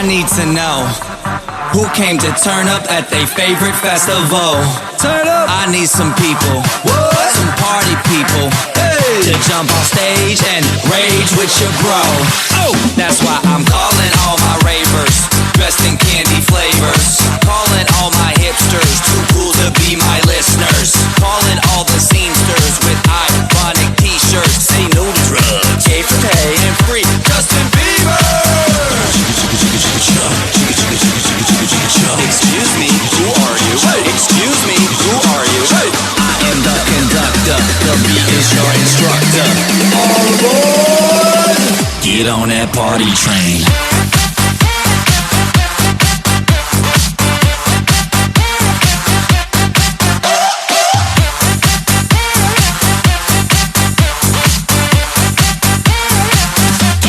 need to know who came to turn up at their favorite festival. Turn up. I need some people, what? Some party people, hey, to jump on stage and rage with your bro. Oh, that's why I'm calling all my ravers, dressed in candy flavors. Calling all my hipsters, too cool to be my listeners. Calling all the scenesters with ironic t-shirts. Say no to drugs, yay for pay and free Justin Bieber. Excuse me, who are you? Excuse me, who are you? I am the conductor, the beat is your instructor. All aboard! Get on that party train.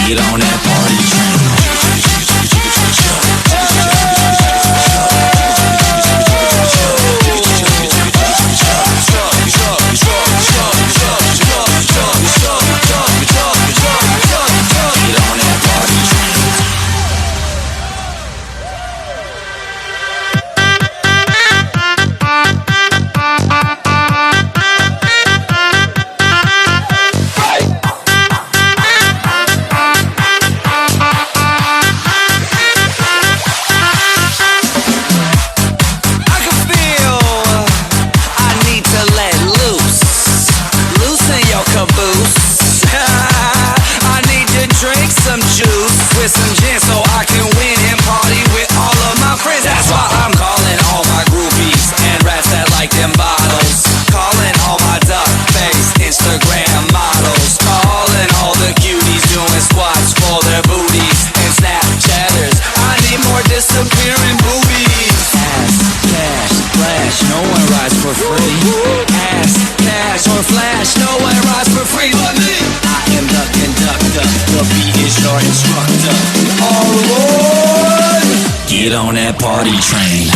Get on that party train. With some gin so I can win and party with all of my friends. That's why I'm calling all my groupies and rats that like them bottles. Calling all my duck-faced Instagram models. Calling all the cuties doing squats for their booties and Snapchatters. I need more disappearing boobies. Ass, cash, flash, no one rides for free. Ass, cash, or flash, no one rides for free but me. I am the conductor, the beat is your instructor. All aboard! Get on that party train.